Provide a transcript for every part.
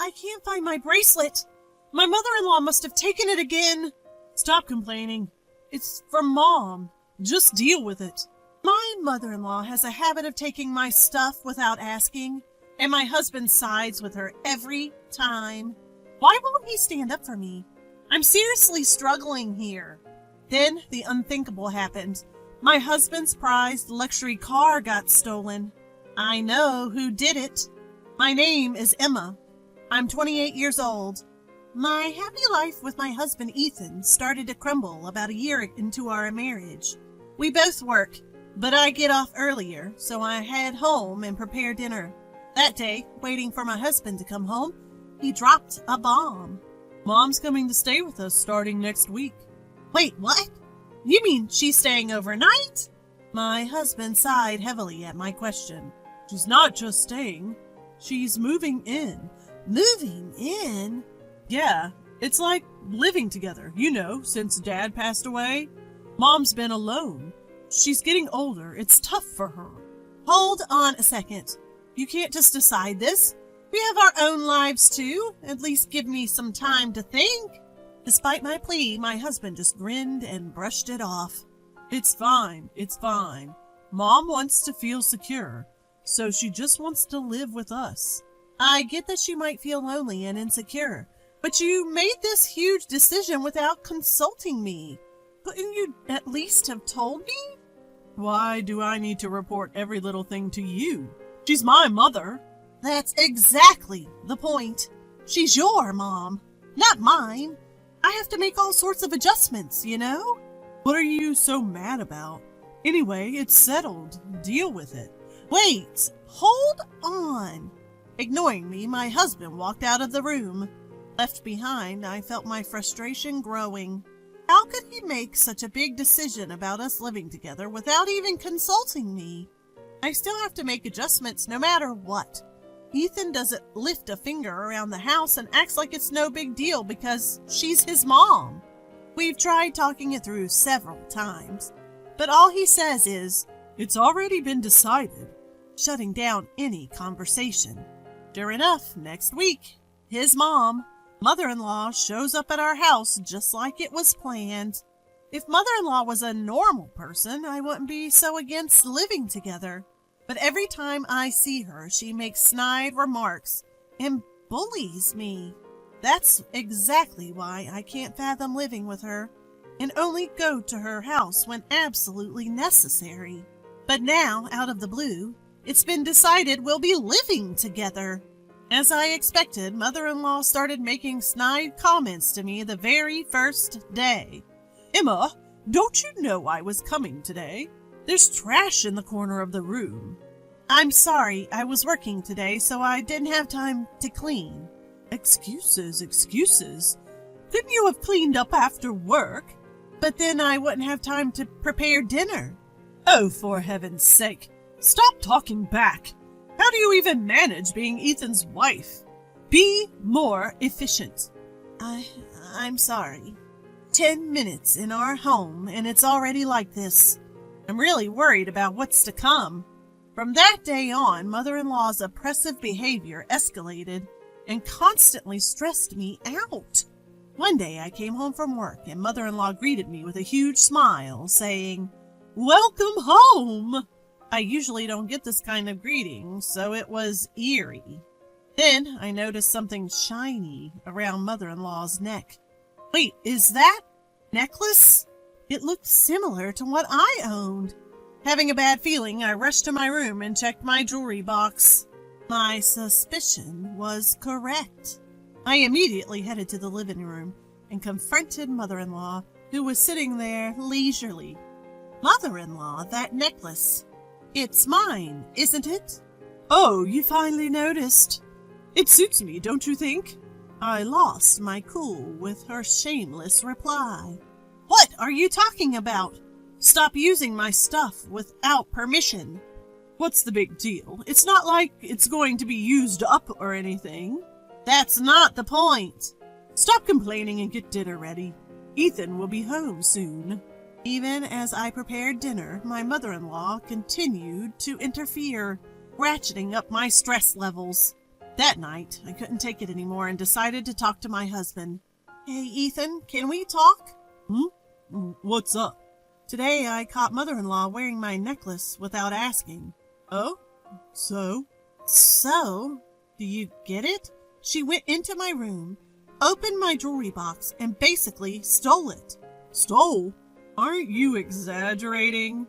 I can't find my bracelet. My mother-in-law must have taken it again. Stop complaining. It's from Mom. Just deal with it. My mother-in-law has a habit of taking my stuff without asking, and my husband sides with her every time. Why won't he stand up for me? I'm seriously struggling here. Then the unthinkable happened. My husband's prized luxury car got stolen. I know who did it. My name is Emma. I'm 28 years old. My happy life with my husband Ethan started to crumble about a year into our marriage. We both work, but I get off earlier, so I head home and prepare dinner. That day, waiting for my husband to come home, he dropped a bomb. Mom's coming to stay with us starting next week. Wait, what? You mean she's staying overnight? My husband sighed heavily at my question. She's not just staying. She's moving in. Moving in? Yeah, it's like living together, since Dad passed away. Mom's been alone. She's getting older. It's tough for her. Hold on a second. You can't just decide this. We have our own lives too. At least give me some time to think. Despite my plea, my husband just grinned and brushed it off. It's fine. Mom wants to feel secure, so she just wants to live with us. I get that she might feel lonely and insecure, but you made this huge decision without consulting me. Couldn't you at least have told me? Why do I need to report every little thing to you? She's my mother. That's exactly the point. She's your mom, not mine. I have to make all sorts of adjustments, What are you so mad about? Anyway, it's settled. Deal with it. Wait, hold on. Ignoring me, my husband walked out of the room. Left behind, I felt my frustration growing. How could he make such a big decision about us living together without even consulting me? I still have to make adjustments no matter what. Ethan doesn't lift a finger around the house and acts like it's no big deal because she's his mom. We've tried talking it through several times, but all he says is, "It's already been decided," shutting down any conversation. Sure enough, next week, his mom, mother-in-law, shows up at our house just like it was planned. If mother-in-law was a normal person, I wouldn't be so against living together. But every time I see her, she makes snide remarks and bullies me. That's exactly why I can't fathom living with her and only go to her house when absolutely necessary. But now, out of the blue, it's been decided we'll be living together. As I expected, mother-in-law started making snide comments to me the very first day. "Emma, don't you know I was coming today? There's trash in the corner of the room." "I'm sorry, I was working today, so I didn't have time to clean." Excuses. Couldn't you have cleaned up after work? But then I wouldn't have time to prepare dinner. Oh, for heaven's sake, stop talking back. How do you even manage being Ethan's wife? Be more efficient. I'm sorry. 10 minutes in our home, and it's already like this. I'm really worried about what's to come. From that day on, mother-in-law's oppressive behavior escalated and constantly stressed me out. One day I came home from work, and mother-in-law greeted me with a huge smile, saying, "Welcome home." I usually don't get this kind of greeting, so it was eerie. Then I noticed something shiny around mother-in-law's neck. Wait, is that necklace? It looked similar to what I owned. Having a bad feeling, I rushed to my room and checked my jewelry box. My suspicion was correct. I immediately headed to the living room and confronted mother-in-law, who was sitting there leisurely. "Mother-in-law, that necklace. It's mine, isn't it?" "Oh, you finally noticed. It suits me, don't you think?" I lost my cool with her shameless reply. "What are you talking about? Stop using my stuff without permission." "What's the big deal? It's not like it's going to be used up or anything." "That's not the point." "Stop complaining and get dinner ready. Ethan will be home soon." Even as I prepared dinner, my mother-in-law continued to interfere, ratcheting up my stress levels. That night, I couldn't take it anymore and decided to talk to my husband. Hey, Ethan, can we talk? What's up? Today I caught mother-in-law wearing my necklace without asking. Oh? So? So? Do you get it? She went into my room, opened my jewelry box, and basically stole it. Stole? Aren't you exaggerating?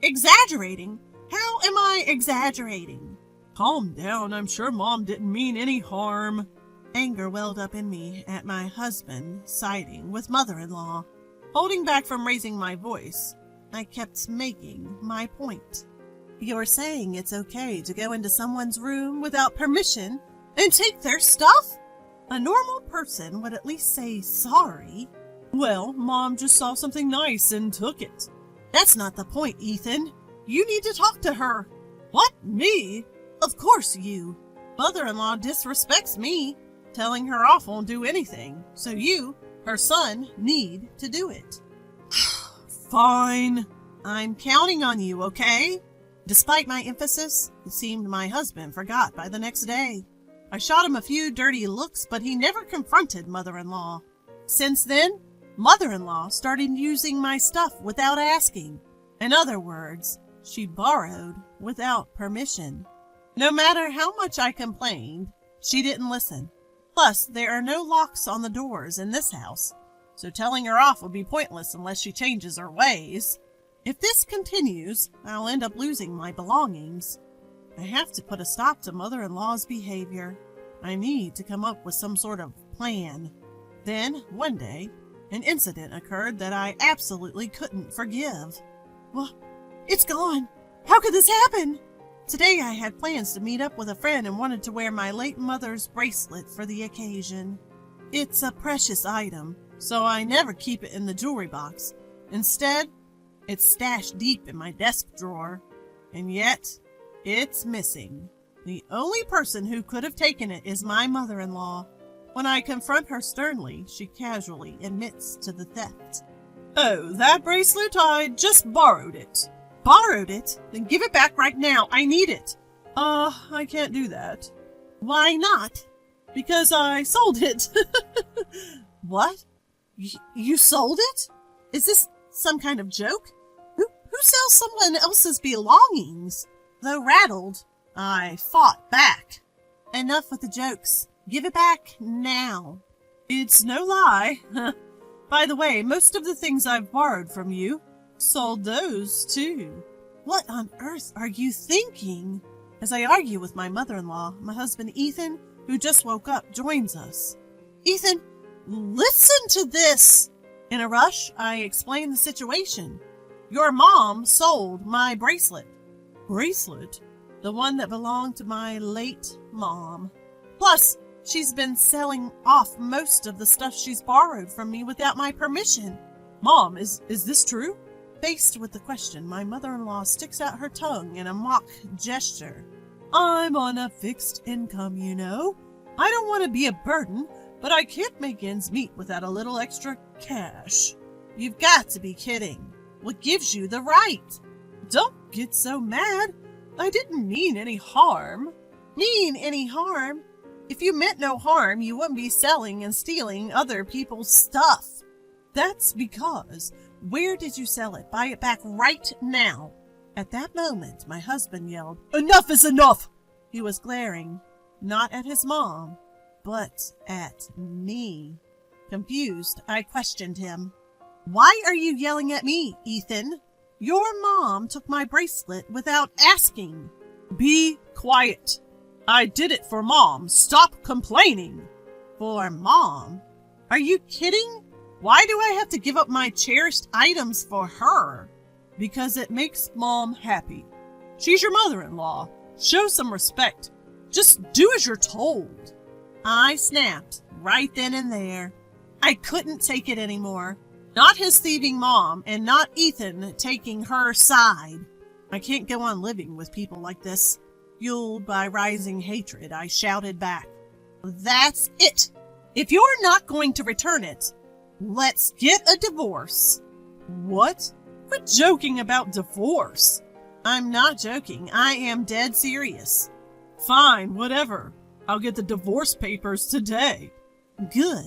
Exaggerating? How am I exaggerating? Calm down, I'm sure Mom didn't mean any harm. Anger welled up in me at my husband siding with mother-in-law. Holding back from raising my voice, I kept making my point. You're saying it's okay to go into someone's room without permission and take their stuff? A normal person would at least say sorry. Well, Mom just saw something nice and took it. That's not the point, Ethan. You need to talk to her. What, me? Of course you. Mother-in-law disrespects me. Telling her off won't do anything, so you, her son, need to do it. Fine. I'm counting on you, okay? Despite my emphasis, it seemed my husband forgot by the next day. I shot him a few dirty looks, but he never confronted mother-in-law. Since then, mother-in-law started using my stuff without asking. In other words, she borrowed without permission. No matter how much I complained, she didn't listen. Plus, there are no locks on the doors in this house, so telling her off would be pointless unless she changes her ways. If this continues, I'll end up losing my belongings. I have to put a stop to mother-in-law's behavior. I need to come up with some sort of plan. Then, one day, an incident occurred that I absolutely couldn't forgive. Well, it's gone. How could this happen? Today I had plans to meet up with a friend and wanted to wear my late mother's bracelet for the occasion. It's a precious item, so I never keep it in the jewelry box. Instead, it's stashed deep in my desk drawer. And yet, it's missing. The only person who could have taken it is my mother-in-law. When I confront her sternly, she casually admits to the theft. Oh, that bracelet? I just borrowed it. Borrowed it? Then give it back right now. I need it. I can't do that. Why not? Because I sold it. What? You sold it? Is this some kind of joke? Who sells someone else's belongings? Though rattled, I fought back. Enough with the jokes. Give it back now. It's no lie. By the way, most of the things I've borrowed from you, sold those too. What on earth are you thinking? As I argue with my mother-in-law, my husband Ethan, who just woke up, joins us. Ethan, listen to this! In a rush, I explain the situation. Your mom sold my bracelet. Bracelet? The one that belonged to my late mom. Plus, she's been selling off most of the stuff she's borrowed from me without my permission. Mom, is this true? Faced with the question, my mother-in-law sticks out her tongue in a mock gesture. I'm on a fixed income, you know. I don't want to be a burden, but I can't make ends meet without a little extra cash. You've got to be kidding. What gives you the right? Don't get so mad. I didn't mean any harm. Mean any harm? If you meant no harm, you wouldn't be selling and stealing other people's stuff. That's because, where did you sell it? Buy it back right now. At that moment, my husband yelled, Enough is enough! He was glaring, not at his mom, but at me. Confused, I questioned him. Why are you yelling at me, Ethan? Your mom took my bracelet without asking. Be quiet. I did it for Mom. Stop complaining. For Mom? Are you kidding? Why do I have to give up my cherished items for her? Because it makes Mom happy. She's your mother-in-law. Show some respect. Just do as you're told. I snapped right then and there. I couldn't take it anymore. Not his thieving mom, and not Ethan taking her side. I can't go on living with people like this. Fueled by rising hatred, I shouted back. That's it. If you're not going to return it, let's get a divorce. What? Quit joking about divorce. I'm not joking. I am dead serious. Fine, whatever. I'll get the divorce papers today. Good.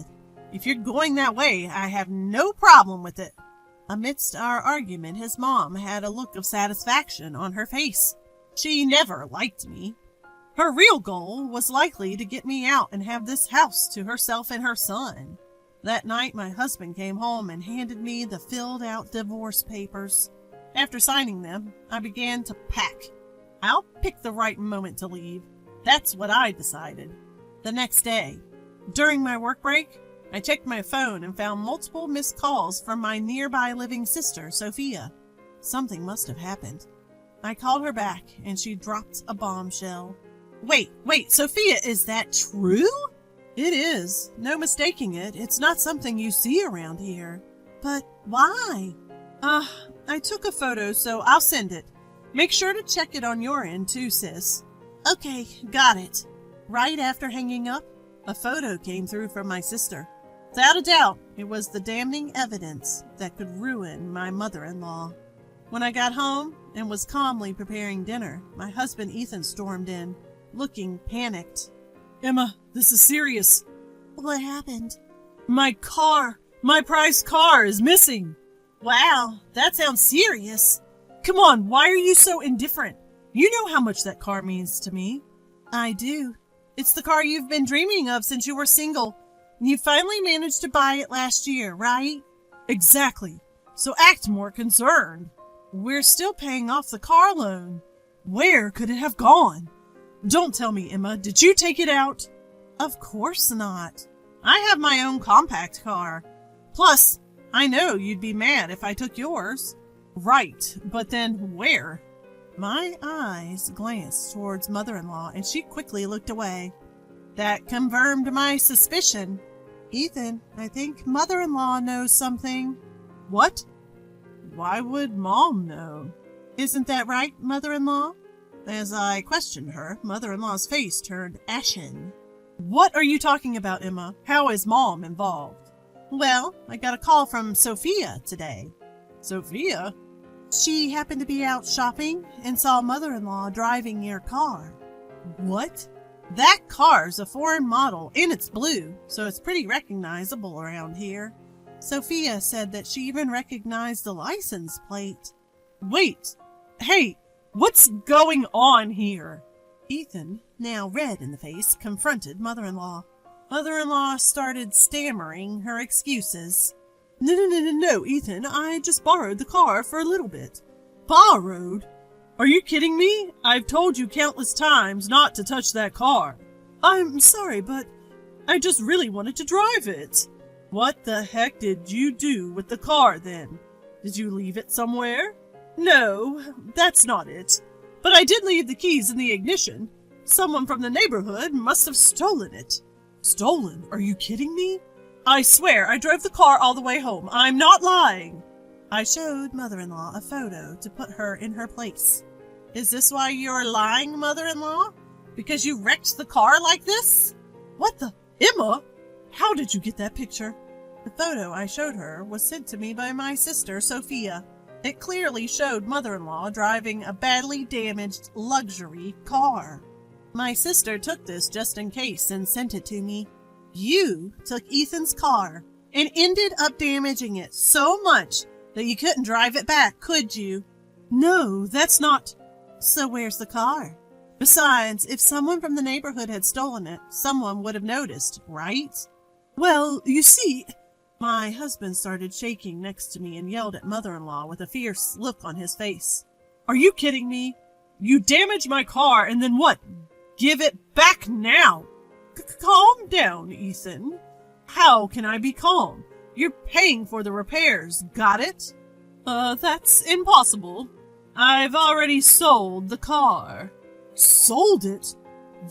If you're going that way, I have no problem with it. Amidst our argument, his mom had a look of satisfaction on her face. She never liked me. Her real goal was likely to get me out and have this house to herself and her son. That night, my husband came home and handed me the filled-out divorce papers. After signing them, I began to pack. I'll pick the right moment to leave. That's what I decided. The next day, during my work break, I checked my phone and found multiple missed calls from my nearby living sister, Sophia. Something must have happened. I called her back, and she dropped a bombshell. Wait, Sophia, is that true? It is. No mistaking it. It's not something you see around here. But why? I took a photo, so I'll send it. Make sure to check it on your end, too, sis. Okay, got it. Right after hanging up, a photo came through from my sister. Without a doubt, it was the damning evidence that could ruin my mother-in-law. When I got home and was calmly preparing dinner, my husband Ethan stormed in, looking panicked. Emma, this is serious. What happened? My prized car is missing. Wow, that sounds serious. Come on, why are you so indifferent? You know how much that car means to me. I do. It's the car you've been dreaming of since you were single. You finally managed to buy it last year, right? Exactly. So act more concerned. We're still paying off the car loan. Where could it have gone? Don't tell me, Emma. Did you take it out? Of course not. I have my own compact car. Plus, I know you'd be mad if I took yours. Right, but then where? My eyes glanced towards mother-in-law, and she quickly looked away. That confirmed my suspicion. Ethan, I think mother-in-law knows something. What? Why would Mom know? Isn't that right, mother-in-law? As I questioned her, mother-in-law's face turned ashen. What are you talking about, Emma? How is Mom involved? Well, I got a call from Sophia today. Sophia? She happened to be out shopping and saw mother-in-law driving your car. What? That car's a foreign model and it's blue, so it's pretty recognizable around here. Sophia said that she even recognized the license plate. Wait! Hey! What's going on here? Ethan, now red in the face, confronted mother-in-law. Mother-in-law started stammering her excuses. No, Ethan, I just borrowed the car for a little bit. Borrowed? Are you kidding me? I've told you countless times not to touch that car. I'm sorry, but I just really wanted to drive it. What the heck did you do with the car then? Did you leave it somewhere? No, that's not it. But I did leave the keys in the ignition. Someone from the neighborhood must have stolen it. Stolen? Are you kidding me? I swear I drove the car all the way home. I'm not lying. I showed mother-in-law a photo to put her in her place. Is this why you're lying, mother-in-law? Because you wrecked the car like this? What the? Emma? How did you get that picture? The photo I showed her was sent to me by my sister, Sophia. It clearly showed mother-in-law driving a badly damaged luxury car. My sister took this just in case and sent it to me. You took Ethan's car and ended up damaging it so much that you couldn't drive it back, could you? No, that's not... So where's the car? Besides, if someone from the neighborhood had stolen it, someone would have noticed, right? Well, you see... My husband started shaking next to me and yelled at mother-in-law with a fierce look on his face. Are you kidding me? You damaged my car and then what? Give it back now! Calm down, Ethan. How can I be calm? You're paying for the repairs, got it? That's impossible. I've already sold the car. Sold it?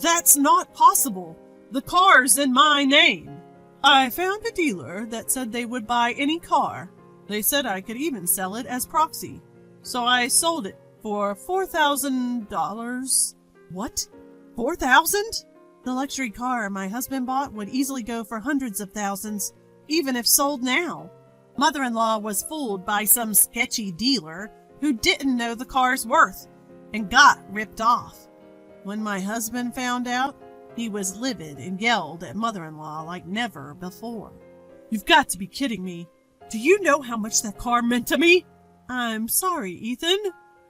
That's not possible. The car's in my name. I found a dealer that said they would buy any car. They said I could even sell it as proxy. So I sold it for $4,000. What? $4,000? The luxury car my husband bought would easily go for hundreds of thousands, even if sold now. Mother-in-law was fooled by some sketchy dealer who didn't know the car's worth and got ripped off. When my husband found out, He was livid and yelled at mother-in-law like never before. You've got to be kidding me. Do you know how much that car meant to me? I'm sorry, Ethan.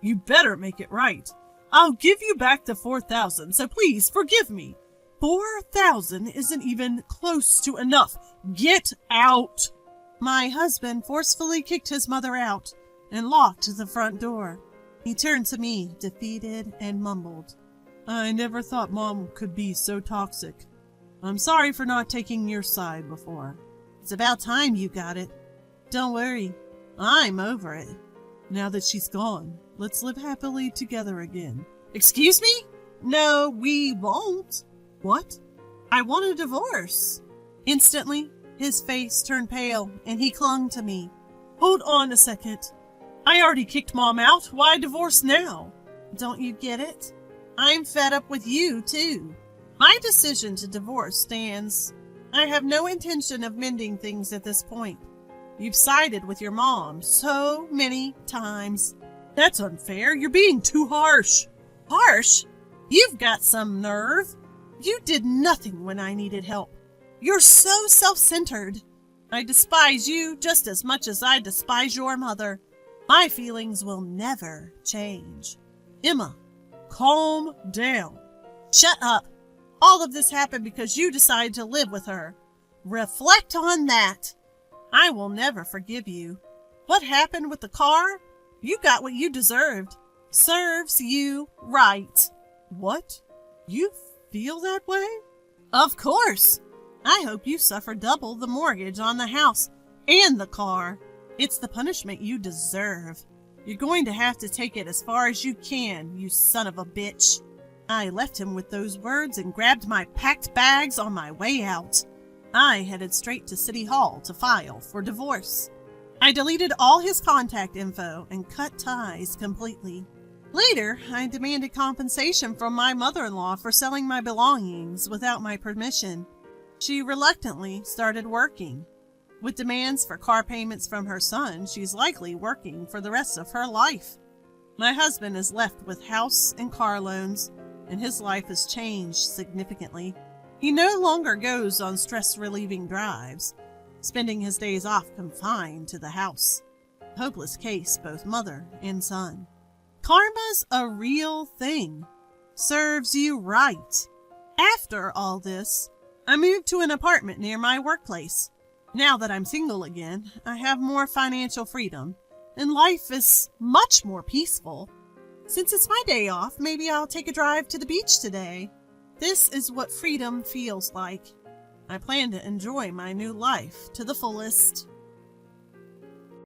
You better make it right. I'll give you back the $4,000, so please forgive me. $4,000 isn't even close to enough. Get out! My husband forcefully kicked his mother out and locked the front door. He turned to me, defeated, and mumbled, I never thought Mom could be so toxic. I'm sorry for not taking your side before. It's about time you got it. Don't worry, I'm over it. Now that she's gone, let's live happily together again. Excuse me? No, we won't. What? I want a divorce. Instantly, his face turned pale, and he clung to me. Hold on a second. I already kicked Mom out. Why divorce now? Don't you get it? I'm fed up with you, too. My decision to divorce stands. I have no intention of mending things at this point. You've sided with your mom so many times. That's unfair. You're being too harsh. Harsh? You've got some nerve. You did nothing when I needed help. You're so self-centered. I despise you just as much as I despise your mother. My feelings will never change. Emma, calm down. Shut up. All of this happened because you decided to live with her. Reflect on that. I will never forgive you. What happened with the car? You got what you deserved. Serves you right. What? You feel that way? Of course. I hope you suffer double the mortgage on the house and the car. It's the punishment you deserve. You're going to have to take it as far as you can, you son of a bitch. I left him with those words and grabbed my packed bags on my way out. I headed straight to City Hall to file for divorce. I deleted all his contact info and cut ties completely. Later, I demanded compensation from my mother-in-law for selling my belongings without my permission. She reluctantly started working. With demands for car payments from her son, she's likely working for the rest of her life. My husband is left with house and car loans, and his life has changed significantly. He no longer goes on stress-relieving drives, spending his days off confined to the house. Hopeless case, both mother and son. Karma's a real thing. Serves you right. After all this, I moved to an apartment near my workplace. Now that I'm single again, I have more financial freedom, and life is much more peaceful. Since it's my day off, maybe I'll take a drive to the beach today. This is what freedom feels like. I plan to enjoy my new life to the fullest.